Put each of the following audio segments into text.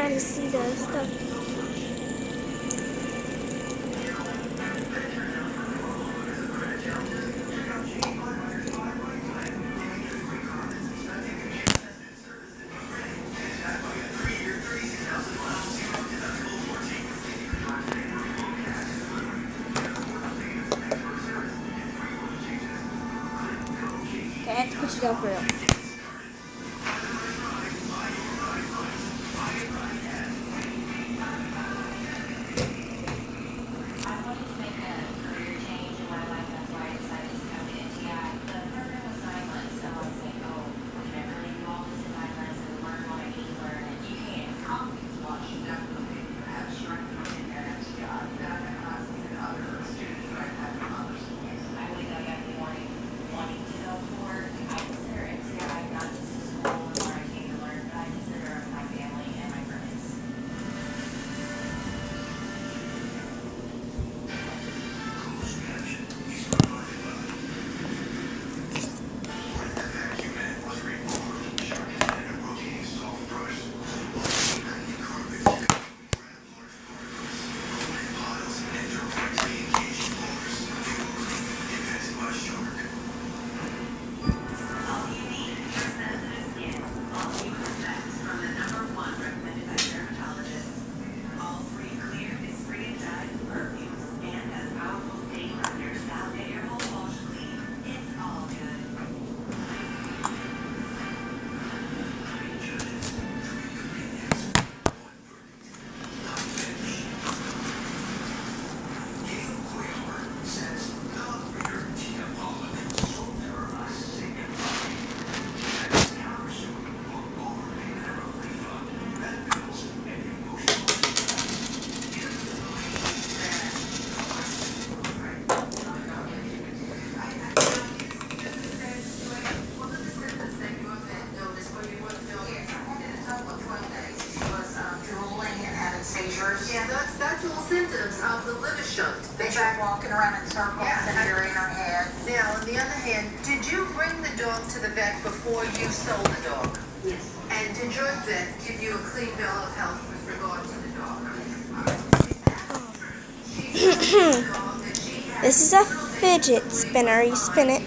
trying to see the stuff. Okay, I have to put you down for real. Yeah, that's all symptoms of the liver shunt. They try walking around in circles and you're in her head. Now, on the other hand, did you bring the dog to the vet before you sold the dog? Yes. And did your vet give you a clean bill of health with regard to the dog? This is a fidget spinner. You spin it.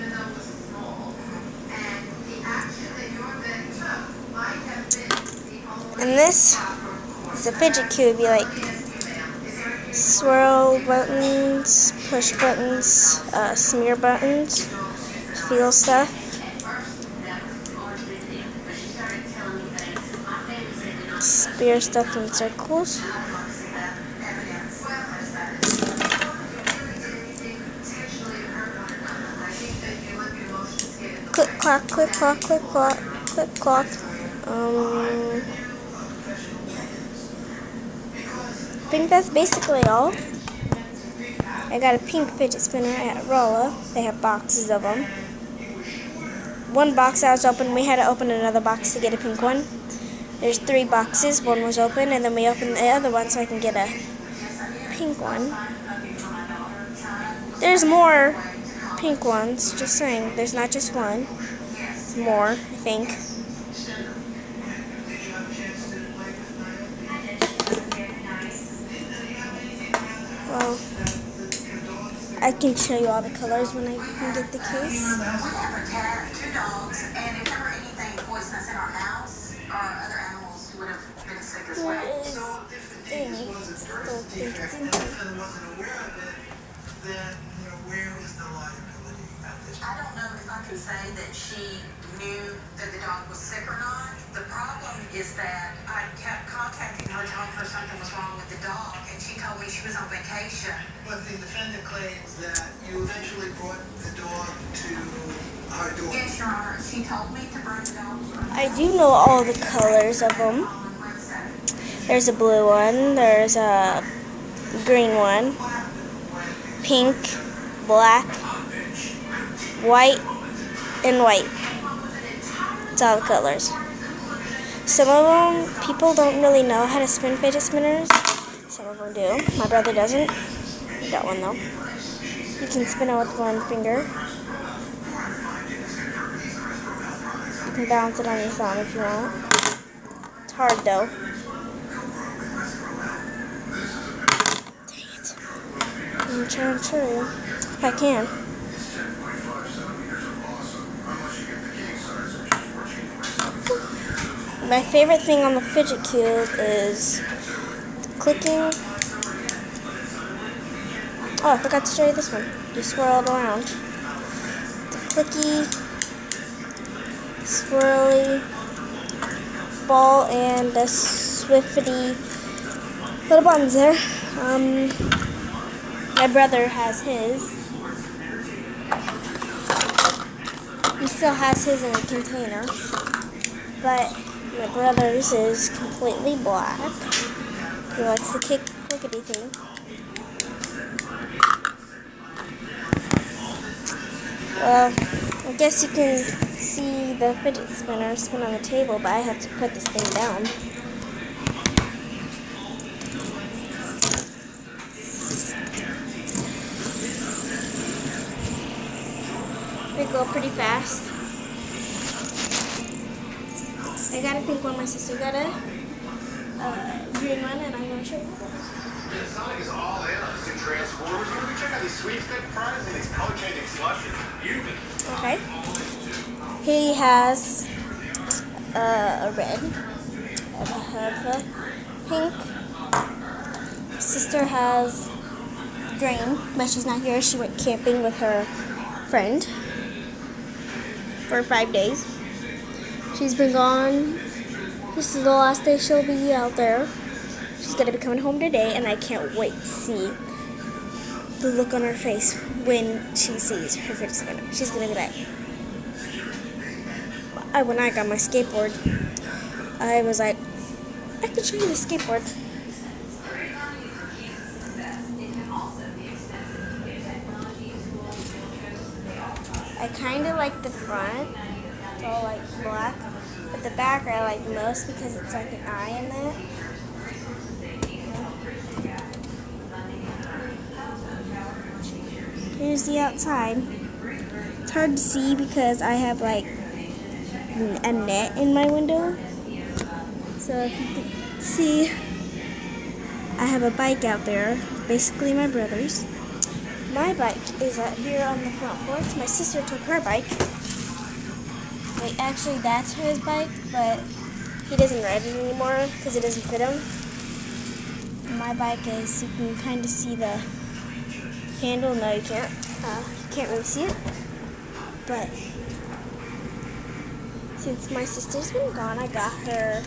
And this is a fidget cube. You like swirl buttons, push buttons, smear buttons, feel stuff. Spear stuff in circles. Click clock, click clock, click clock, click clock. I think that's basically all. I got a pink fidget spinner at Rolla. They have boxes of them. One box I was open, we had to open another box to get a pink one. There's 3 boxes, one was open, and then we opened the other one so I can get a pink one. There's more pink ones, just saying. There's not just one. There's more, I think. Well, I can show you all the colors when I can get the case. We have a cat, 2 dogs, and if there were anything poisonous in our house, our other animals would have been sick as well. So if the defect was a birth defect and the defendant wasn't aware of it, then where is the liability at this point? I don't know if I can say that she knew that the dog was sick or not. The problem is that I kept contacting her, telling her something was wrong with the dog, and she told me she was on vacation. But the defendant claims that you eventually brought the dog to our door. Yes, Your Honor. She told me to bring the dog to her. I do know all the colors of them. There's a blue one, there's a green one, pink, black, white, and white. It's all the colors. Some of them, people don't really know how to spin fidget spinners. Some of them do. My brother doesn't. He got one though. You can spin it with one finger. You can bounce it on your thumb if you want. It's hard though. I'm trying to show you if I can. My favorite thing on the fidget cube is the clicking. Oh, I forgot to show you this one. You swirl it around. The clicky, swirly ball and the swiftity little buttons there. My brother has his. He still has his in a container, but my brother's is completely black. He likes the clickety thing. Well, I guess you can see the fidget spinner spin on the table, but I have to put this thing down. They go pretty fast. I got a pink one, my sister got a green one, and I'm going to show you. Yeah, Sonic is all in on this new Transformers movie. Check out these sweepstake prizes and these color-changing slushes. Okay. He has a red. I have a pink. Sister has green, but she's not here. She went camping with her friend for 5 days. She's been gone. This is the last day she'll be out there. She's going to be coming home today, and I can't wait to see the look on her face when she sees her fidget spinner. She's going to be like, when I got my skateboard, I was like, I can show you the skateboard. I kind of like the front. It's all like black. But the back I like most because it's like an eye in that. Here's the outside. It's hard to see because I have like a net in my window. So if you can see, I have a bike out there, basically my brother's. My bike is out here on the front porch. My sister took her bike. Wait, actually that's his bike, but he doesn't ride it anymore because it doesn't fit him. My bike is, you can kind of see the handle. No, you can't. You can't really see it. But since my sister's been gone, I got her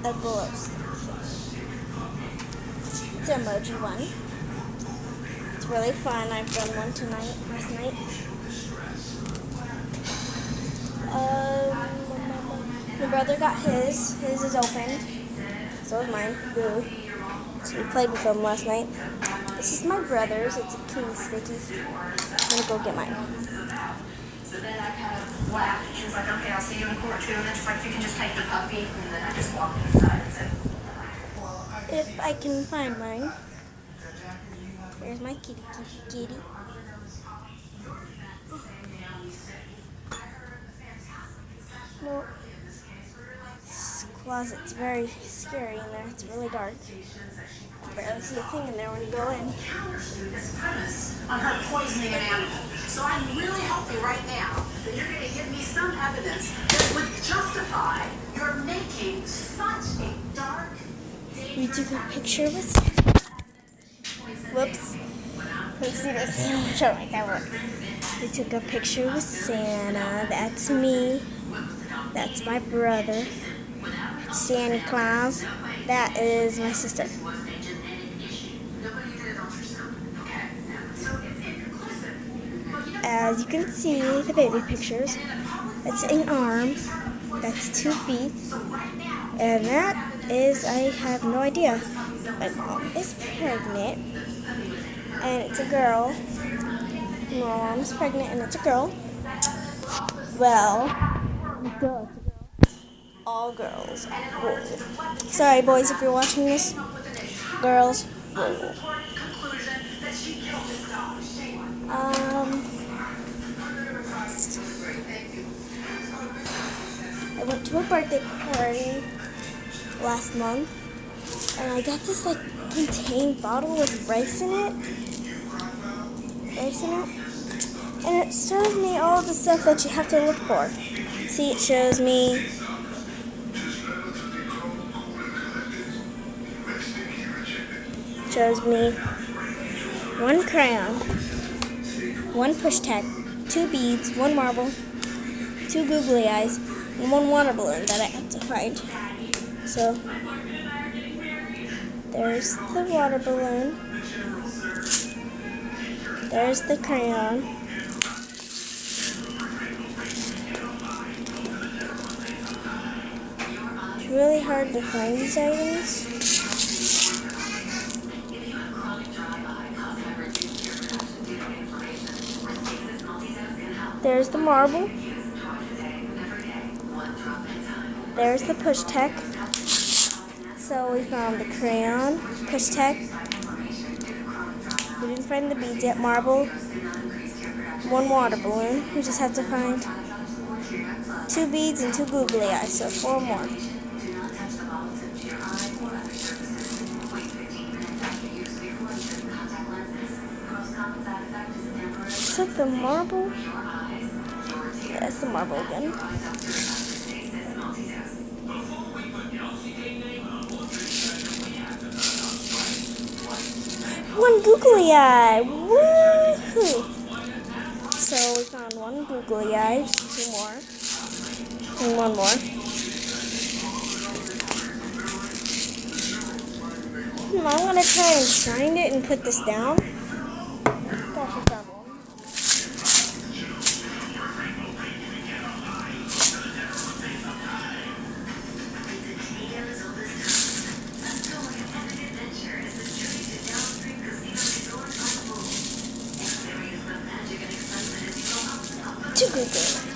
a glow stick. It's an emoji one. It's really fun. I've done one last night. My brother got his. His is open. So is mine. Boo. So we played with them last night. This is my brother's. It's a king sticky. I'm gonna go get mine. So then I kind of laughed. She was like, okay, I'll see you in court too. And then she's like, you can just take the puppy. And then I just walked inside and said, if I can find mine. There's my kitty. No. This closet's very scary in there. It's really dark. I barely see a thing in there when you go in. this premise on her poisoning an animal. So I'm really hoping right now that you're going to give me some evidence that would justify your making such a dark, We took a picture with. Whoops. Let's see this. Show my camera. We took a picture with Santa. That's me. That's my brother. That's Santa Claus. That is my sister. As you can see, the baby pictures. That's an arm. That's 2 feet. And that is, I have no idea. My mom is pregnant. And it's a girl. My mom's pregnant and it's a girl. Well, duh, it's a girl. All girls. Whoa. Sorry, boys, if you're watching this. Girls. Whoa. I went to a birthday party last month, And I got this like contained bottle with rice in it. And it shows me all the stuff that you have to look for. See, it shows me one crayon, one push tag, 2 beads, 1 marble, 2 googly eyes, and 1 water balloon that I have to find. So there's the water balloon. There's the crayon. It's really hard to find these items. There's the marble. There's the push tech. So we found the crayon, push tech. We didn't find the beads yet. Marble. 1 water balloon. We just have to find 2 beads and 2 googly eyes, so 4 more. Is that the marble? Yeah, it's the marble again. One googly eye! Woohoo! So we found 1 googly eye, 2 more, and 1 more. I'm gonna try and find it and put this down. Gosh, I found one. Two googly eyes.